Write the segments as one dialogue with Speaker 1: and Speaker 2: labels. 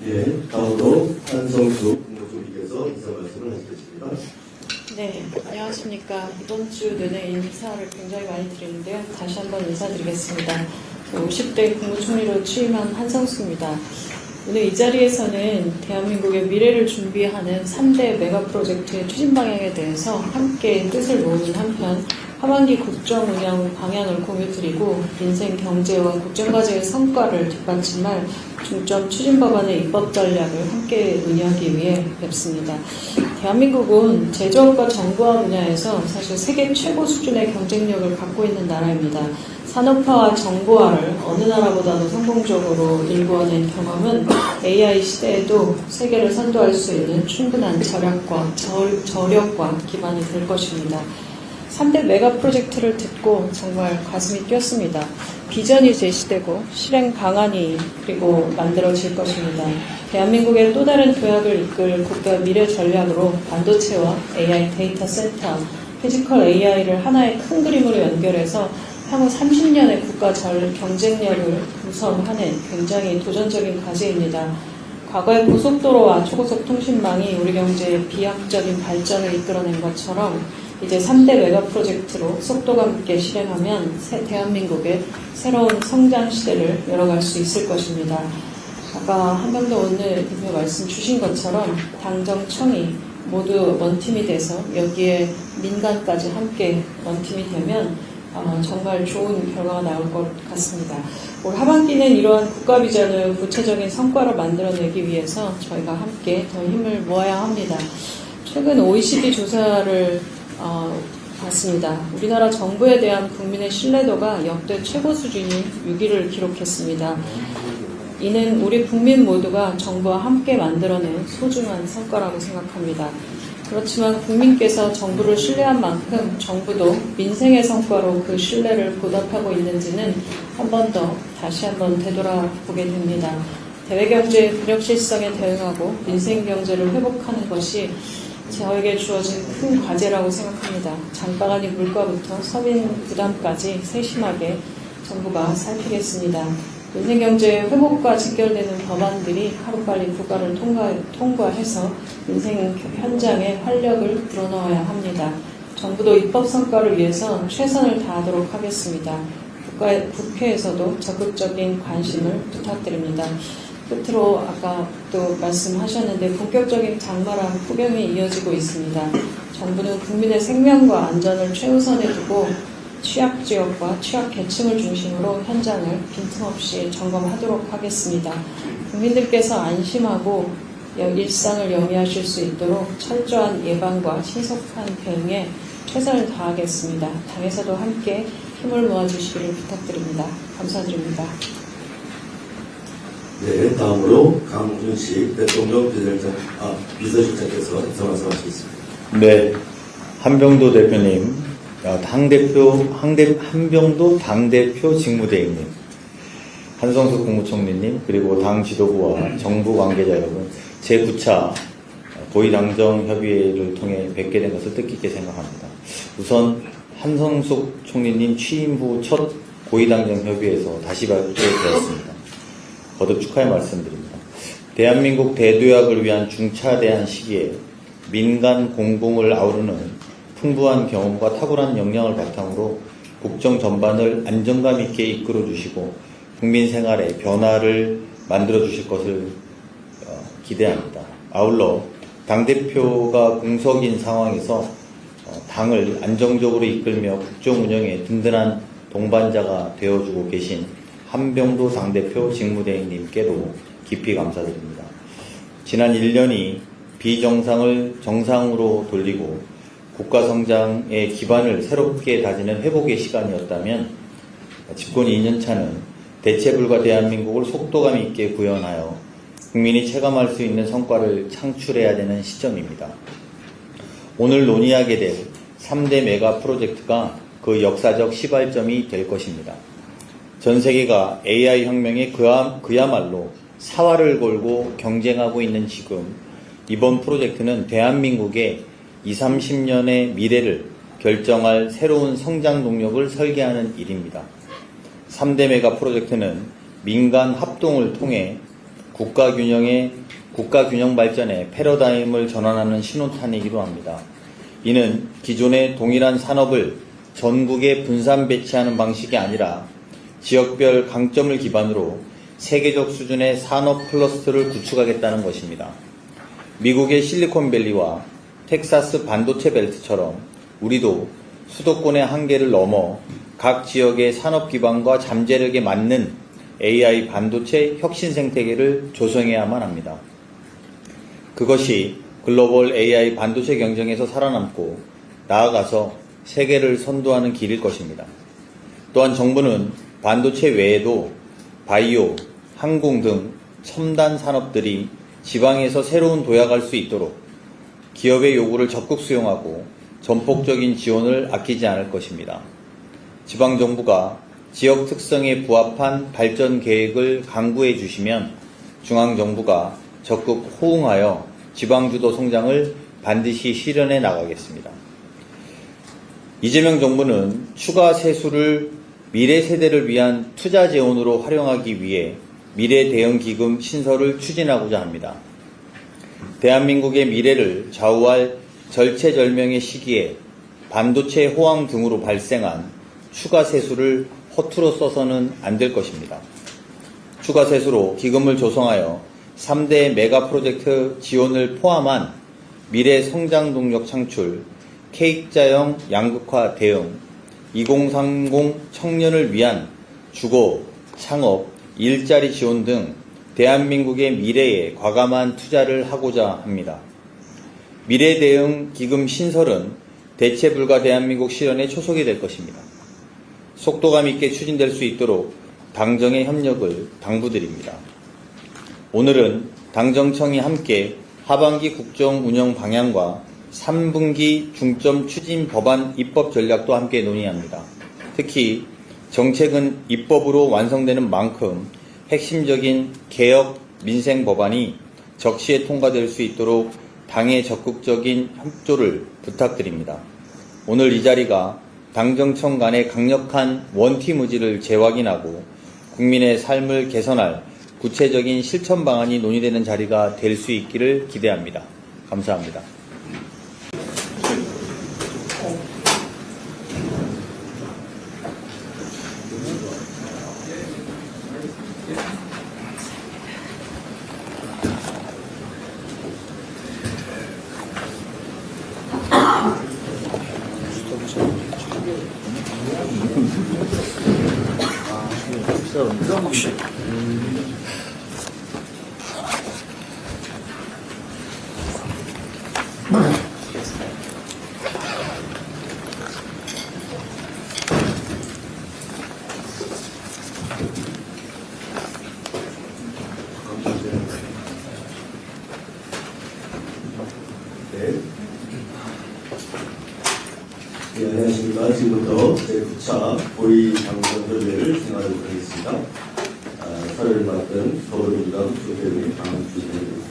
Speaker 1: 예, 다음으로 한성숙 국무총리께서 인사 말씀을 하시겠습니다.
Speaker 2: 네, 안녕하십니까. 이번 주 내내 인사를 굉장히 많이 드리는데요. 다시 한번 인사드리겠습니다. 50대 국무총리로 취임한 한성숙입니다. 오늘 이 자리에서는 대한민국의 미래를 준비하는 3대 메가 프로젝트의 추진 방향에 대해서 함께 뜻을 모으는 한편 하반기 국정 운영 방향을 공유드리고 민생 경제와 국정과제의 성과를 뒷받침할 중점 추진 법안의 입법 전략을 함께 논의하기 위해 뵙습니다. 대한민국은 제조업과 정보화 분야에서 사실 세계 최고 수준의 경쟁력을 갖고 있는 나라입니다. 산업화와 정보화를 어느 나라보다도 성공적으로 일궈낸 경험은 AI 시대에도 세계를 선도할 수 있는 충분한 저력과 기반이 될 것입니다. 3대 메가 프로젝트를 듣고 정말 가슴이 뛰었습니다. 비전이 제시되고 실행 방안이 그리고 만들어질 것입니다. 대한민국의 또 다른 도약을 이끌 국가 미래 전략으로 반도체와 AI 데이터 센터, 피지컬 AI를 하나의 큰 그림으로 연결해서 향후 30년의 국가 경쟁력을 구성하는 굉장히 도전적인 과제입니다. 과거의 고속도로와 초고속 통신망이 우리 경제의 비약적인 발전을 이끌어낸 것처럼 이제 3대 메가 프로젝트로 속도감 있게 실행하면 대한민국의 새로운 성장 시대를 열어갈 수 있을 것입니다. 아까 한명도 오늘 대표 말씀 주신 것처럼 당정청이 모두 원팀이 돼서 여기에 민간까지 함께 원팀이 되면 정말 좋은 결과가 나올 것 같습니다. 올 하반기는 이러한 국가 비전을 구체적인 성과로 만들어내기 위해서 저희가 함께 더 힘을 모아야 합니다. 최근 OECD 조사를 봤습니다. 우리나라 정부에 대한 국민의 신뢰도가 역대 최고 수준인 6위를 기록했습니다. 이는 우리 국민 모두가 정부와 함께 만들어낸 소중한 성과라고 생각합니다. 그렇지만 국민께서 정부를 신뢰한 만큼 정부도 민생의 성과로 그 신뢰를 보답하고 있는지는 한 번 더 다시 한번 되돌아보게 됩니다. 대외경제의 불확실성에 대응하고 민생경제를 회복하는 것이 저에게 주어진 큰 과제라고 생각합니다. 장바가니 물가부터 서민 부담까지 세심하게 정부가 살피겠습니다. 민생경제 회복과 직결되는 법안들이 하루빨리 국가를 통과해서 민생 현장에 활력을 불어넣어야 합니다. 정부도 입법 성과를 위해서 최선을 다하도록 하겠습니다. 국회에서도 적극적인 관심을 부탁드립니다. 끝으로 아까 또 말씀하셨는데 본격적인 장마랑 폭염이 이어지고 있습니다. 정부는 국민의 생명과 안전을 최우선에 두고 취약지역과 취약계층을 중심으로 현장을 빈틈없이 점검하도록 하겠습니다. 국민들께서 안심하고 일상을 영위하실 수 있도록 철저한 예방과 신속한 대응에 최선을 다하겠습니다. 당에서도 함께 힘을 모아주시기를 부탁드립니다. 감사드립니다.
Speaker 1: 네, 다음으로 강준식 대통령 비서실장께서 인사 말씀하시겠습니다.
Speaker 3: 네, 한병도 대표님, 한병도 당대표 직무대행님, 한성숙 국무총리님, 그리고 당 지도부와 정부 관계자 여러분, 제9차 고위당정협의회를 통해 뵙게 된 것을 뜻깊게 생각합니다. 우선 한성숙 총리님 취임 후 첫 고위당정협의회에서 다시 뵙게 되었습니다. 거듭 축하의 말씀드립니다. 대한민국 대도약을 위한 중차대한 시기에 민간 공공을 아우르는 풍부한 경험과 탁월한 역량을 바탕으로 국정 전반을 안정감 있게 이끌어 주시고 국민 생활의 변화를 만들어 주실 것을 기대합니다. 아울러 당대표가 공석인 상황에서 당을 안정적으로 이끌며 국정 운영에 든든한 동반자가 되어주고 계신 한병도 당대표 직무대행님께도 깊이 감사드립니다. 지난 1년이 비정상을 정상으로 돌리고 국가 성장의 기반을 새롭게 다지는 회복의 시간이었다면 집권 2년차는 대체불가 대한민국을 속도감 있게 구현하여 국민이 체감할 수 있는 성과를 창출해야 되는 시점입니다. 오늘 논의하게 될 3대 메가 프로젝트가 그 역사적 시발점이 될 것입니다. 전 세계가 AI 혁명에 그야말로 사활을 걸고 경쟁하고 있는 지금 이번 프로젝트는 대한민국의 20, 30년의 미래를 결정할 새로운 성장 동력을 설계하는 일입니다. 3대 메가 프로젝트는 민간 합동을 통해 국가 균형 발전의 패러다임을 전환하는 신호탄이기도 합니다. 이는 기존의 동일한 산업을 전국에 분산 배치하는 방식이 아니라 지역별 강점을 기반으로 세계적 수준의 산업 클러스터를 구축하겠다는 것입니다. 미국의 실리콘밸리와 텍사스 반도체 벨트처럼 우리도 수도권의 한계를 넘어 각 지역의 산업 기반과 잠재력에 맞는 AI 반도체 혁신 생태계를 조성해야만 합니다. 그것이 글로벌 AI 반도체 경쟁에서 살아남고 나아가서 세계를 선도하는 길일 것입니다. 또한 정부는 반도체 외에도 바이오, 항공 등 첨단 산업들이 지방에서 새로운 도약할 수 있도록 기업의 요구를 적극 수용하고 전폭적인 지원을 아끼지 않을 것입니다. 지방정부가 지역 특성에 부합한 발전 계획을 강구해 주시면 중앙정부가 적극 호응하여 지방주도 성장을 반드시 실현해 나가겠습니다. 이재명 정부는 추가 세수를 미래 세대를 위한 투자 재원으로 활용하기 위해 미래 대응 기금 신설을 추진하고자 합니다. 대한민국의 미래를 좌우할 절체절명의 시기에 반도체 호황 등으로 발생한 추가 세수를 허투루 써서는 안 될 것입니다. 추가 세수로 기금을 조성하여 3대 메가 프로젝트 지원을 포함한 미래 성장 동력 창출, K자형 양극화 대응, 2030 청년을 위한 주거, 창업, 일자리 지원 등 대한민국의 미래에 과감한 투자를 하고자 합니다. 미래 대응 기금 신설은 대체 불가 대한민국 실현의 초석이 될 것입니다. 속도감 있게 추진될 수 있도록 당정의 협력을 당부드립니다. 오늘은 당정청이 함께 하반기 국정 운영 방향과 3분기 중점 추진 법안 입법 전략도 함께 논의합니다. 특히 정책은 입법으로 완성되는 만큼 핵심적인 개혁 민생 법안이 적시에 통과될 수 있도록 당의 적극적인 협조를 부탁드립니다. 오늘 이 자리가 당정청 간의 강력한 원팀 의지를 재확인하고 국민의 삶을 개선할 구체적인 실천 방안이 논의되는 자리가 될 수 있기를 기대합니다. 감사합니다.
Speaker 1: 네, 안녕하십니까. 지금부터 제9차 고위당정협의회를 진행하도록 하겠습니다. 사회를 맡은 더불어민주당 조태훈 당주의장입니다.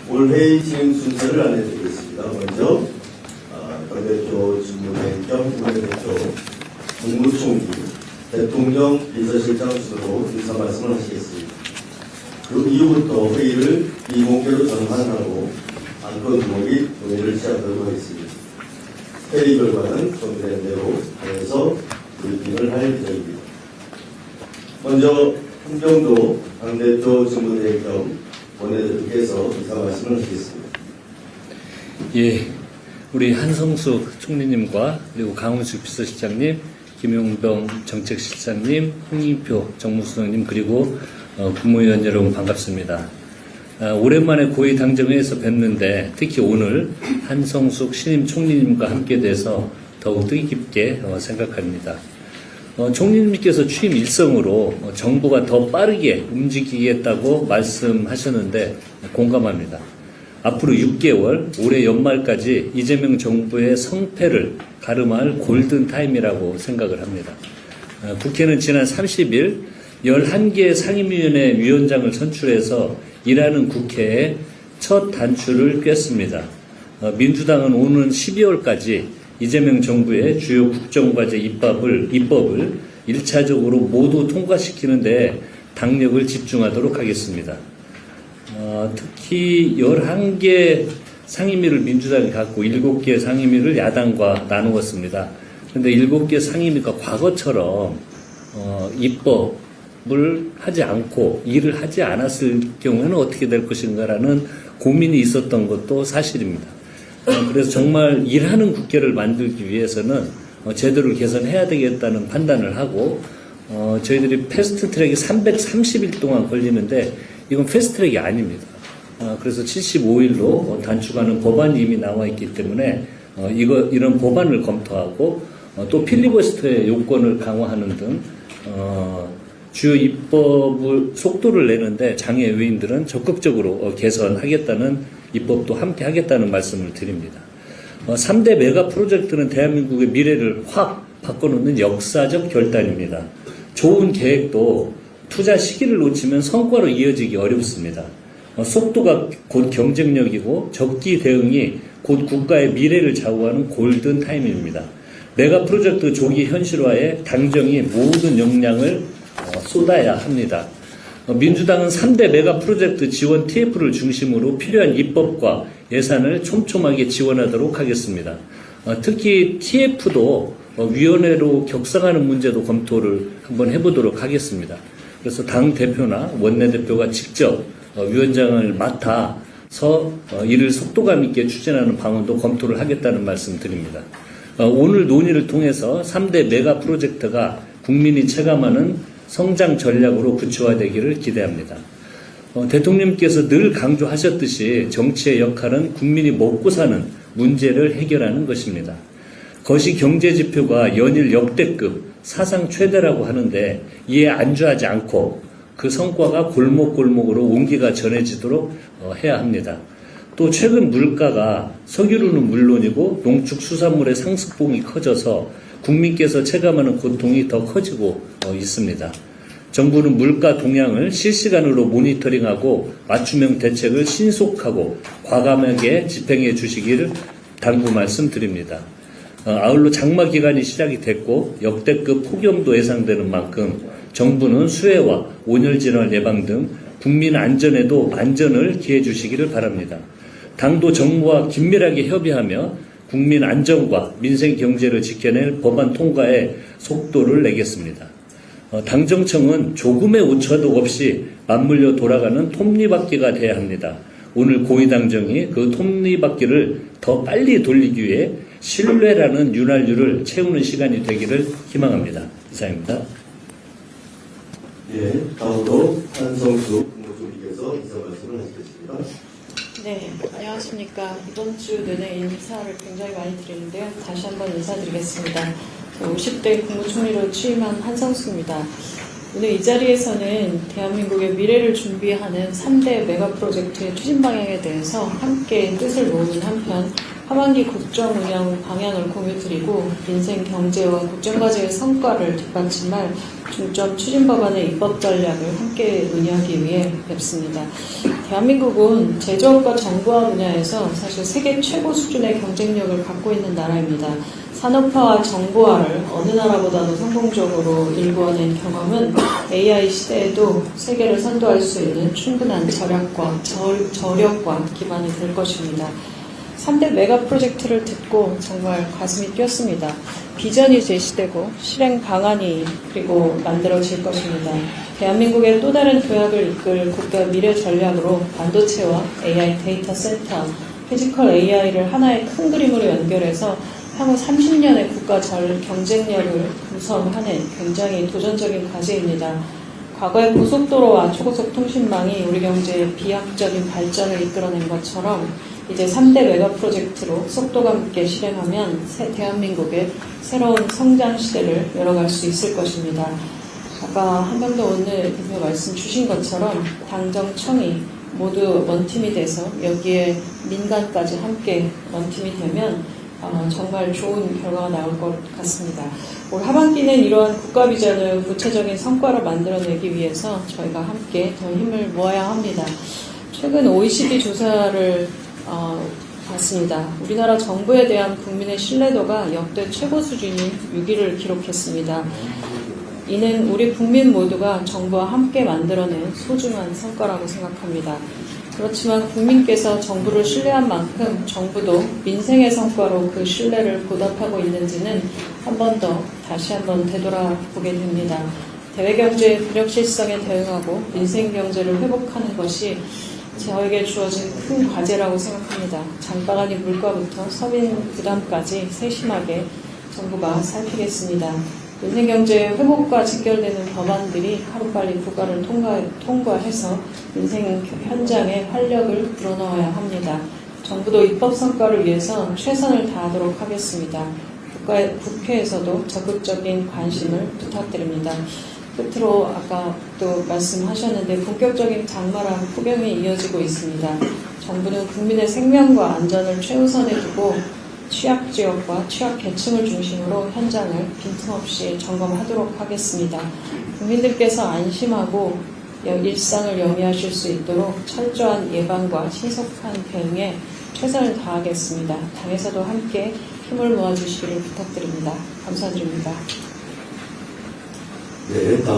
Speaker 1: 올 회의 진행 순서를 안내드리겠습니다. 먼저 당대표 직무대행 겸 국민대표 국무총리, 대통령 비서실장 순으로 인사 말씀을 하시겠습니다. 그 이후부터 회의를 비공개로 전환하고 안건 두목이 논의를 시작하도록 하겠습니다. 회의 결과는 정리된 대로 당에서 브리핑을 할 예정입니다. 먼저 한병도 당대표 직무대행 겸 원내대표께서 인사 말씀을 하시겠습니다.
Speaker 4: 예, 우리 한성숙 총리님과 그리고 강훈식 비서실장님, 김용동 정책실장님, 홍익표 정무수석님 그리고 국무위원 여러분 반갑습니다. 오랜만에 고위 당정회에서 뵀는데 특히 오늘 한성숙 신임 총리님과 함께 돼서 더욱 뜻깊게 생각합니다. 총리님께서 취임 일성으로 정부가 더 빠르게 움직이겠다고 말씀하셨는데 공감합니다. 앞으로 6개월, 올해 연말까지 이재명 정부의 성패를 가름할 골든타임이라고 생각을 합니다. 국회는 지난 30일 11개 상임위원회 위원장을 선출해서 일하는 국회에 첫 단추를 꿰습니다. 민주당은 오는 12월까지 이재명 정부의 주요 국정과제 입법을 1차적으로 모두 통과시키는 데 당력을 집중하도록 하겠습니다. 특히 11개 상임위를 민주당이 갖고 7개 상임위를 야당과 나누었습니다. 그런데 7개 상임위가 과거처럼 입법을 하지 않고 일을 하지 않았을 경우에는 어떻게 될 것인가라는 고민이 있었던 것도 사실입니다. 그래서 정말 일하는 국회를 만들기 위해서는 제도를 개선해야 되겠다는 판단을 하고 저희들이 패스트트랙이 330일 동안 걸리는데 이건 패스트트랙이 아닙니다. 그래서 75일로 단축하는 법안이 이미 나와 있기 때문에 이런 법안을 검토하고 또 필리버스터의 요건을 강화하는 등 주요 입법을 속도를 내는데 장애 요인들은 적극적으로 개선하겠다는 입법도 함께 하겠다는 말씀을 드립니다. 3대 메가 프로젝트는 대한민국의 미래를 확 바꿔놓는 역사적 결단입니다. 좋은 계획도 투자 시기를 놓치면 성과로 이어지기 어렵습니다. 속도가 곧 경쟁력이고 적기 대응이 곧 국가의 미래를 좌우하는 골든 타임입니다. 메가 프로젝트 조기 현실화에 당정이 모든 역량을 쏟아야 합니다. 민주당은 3대 메가 프로젝트 지원 TF를 중심으로 필요한 입법과 예산을 촘촘하게 지원하도록 하겠습니다. 특히 TF도 위원회로 격상하는 문제도 검토를 한번 해보도록 하겠습니다. 그래서 당 대표나 원내대표가 직접 위원장을 맡아서 이를 속도감 있게 추진하는 방안도 검토를 하겠다는 말씀 드립니다. 오늘 논의를 통해서 3대 메가 프로젝트가 국민이 체감하는 성장 전략으로 구체화되기를 기대합니다. 대통령께서 늘 강조하셨듯이 정치의 역할은 국민이 먹고 사는 문제를 해결하는 것입니다. 거시 경제지표가 연일 역대급 사상 최대라고 하는데 이에 안주하지 않고 그 성과가 골목골목으로 온기가 전해지도록 해야 합니다. 또 최근 물가가 석유류는 물론이고 농축수산물의 상승폭이 커져서 국민께서 체감하는 고통이 더 커지고 있습니다. 정부는 물가 동향을 실시간으로 모니터링하고 맞춤형 대책을 신속하고 과감하게 집행해 주시기를 당부 말씀드립니다. 아울러 장마 기간이 시작이 됐고 역대급 폭염도 예상되는 만큼 정부는 수해와 온열 질환 예방 등 국민 안전에도 만전을 기해 주시기를 바랍니다. 당도 정부와 긴밀하게 협의하며 국민 안전과 민생 경제를 지켜낼 법안 통과에 속도를 내겠습니다. 당정청은 조금의 오차도 없이 맞물려 돌아가는 톱니바퀴가 돼야 합니다. 오늘 고위당정이 그 톱니바퀴를 더 빨리 돌리기 위해 신뢰라는 윤활유를 채우는 시간이 되기를 희망합니다. 이상입니다.
Speaker 1: 예, 다음으로 한성숙 국무총리께서 인사 말씀을 하시겠습니다.
Speaker 2: 네, 안녕하십니까. 이번 주 내내 인사를 굉장히 많이 드리는데요. 다시 한번 인사드리겠습니다. 50대 국무총리로 취임한 한성수입니다. 오늘 이 자리에서는 대한민국의 미래를 준비하는 3대 메가 프로젝트의 추진 방향에 대해서 함께 뜻을 모으는 한편 하반기 국정 운영 방향을 공유드리고 민생 경제와 국정과제의 성과를 뒷받침할 중점 추진 법안의 입법 전략을 함께 논의하기 위해 뵙습니다. 대한민국은 제조업과 정보화 분야에서 사실 세계 최고 수준의 경쟁력을 갖고 있는 나라입니다. 산업화와 정보화를 어느 나라보다도 성공적으로 일궈낸 경험은 AI 시대에도 세계를 선도할 수 있는 충분한 저력과 기반이 될 것입니다. 3대 메가 프로젝트를 듣고 정말 가슴이 뛰었습니다. 비전이 제시되고 실행 방안이 그리고 만들어질 것입니다. 대한민국의 또 다른 도약을 이끌 국가 미래 전략으로 반도체와 AI 데이터 센터, 피지컬 AI를 하나의 큰 그림으로 연결해서 향후 30년의 국가 경쟁력을 구성하는 굉장히 도전적인 과제입니다. 과거의 고속도로와 초고속 통신망이 우리 경제의 비약적인 발전을 이끌어낸 것처럼 이제 3대 메가 프로젝트로 속도감 있게 실행하면 대한민국의 새로운 성장 시대를 열어갈 수 있을 것입니다. 아까 한명도 오늘 대표 말씀 주신 것처럼 당정청이 모두 원팀이 돼서 여기에 민간까지 함께 원팀이 되면 정말 좋은 결과가 나올 것 같습니다. 올 하반기는 이러한 국가 비전을 구체적인 성과로 만들어내기 위해서 저희가 함께 더 힘을 모아야 합니다. 최근 OECD 조사를 봤습니다. 우리나라 정부에 대한 국민의 신뢰도가 역대 최고 수준인 6위를 기록했습니다. 이는 우리 국민 모두가 정부와 함께 만들어낸 소중한 성과라고 생각합니다. 그렇지만 국민께서 정부를 신뢰한 만큼 정부도 민생의 성과로 그 신뢰를 보답하고 있는지는 한 번 더 다시 한번 되돌아보게 됩니다. 대외경제의 불확실성에 대응하고 민생경제를 회복하는 것이 저에게 주어진 큰 과제라고 생각합니다. 장바가니 물가부터 서민 부담까지 세심하게 정부가 살피겠습니다. 민생경제 회복과 직결되는 법안들이 하루빨리 국가를 통과해서 민생 현장에 활력을 불어넣어야 합니다. 정부도 입법 성과를 위해서 최선을 다하도록 하겠습니다. 국회에서도 적극적인 관심을 부탁드립니다. 끝으로 아까 또 말씀하셨는데 본격적인 장마랑 폭염이 이어지고 있습니다. 정부는 국민의 생명과 안전을 최우선에 두고 취약지역과 취약계층을 중심으로 현장을 빈틈없이 점검하도록 하겠습니다. 국민들께서 안심하고 일상을 영위하실 수 있도록 철저한 예방과 신속한 대응에 최선을 다하겠습니다. 당에서도 함께 힘을 모아주시기를 부탁드립니다. 감사드립니다.
Speaker 1: 네, 다음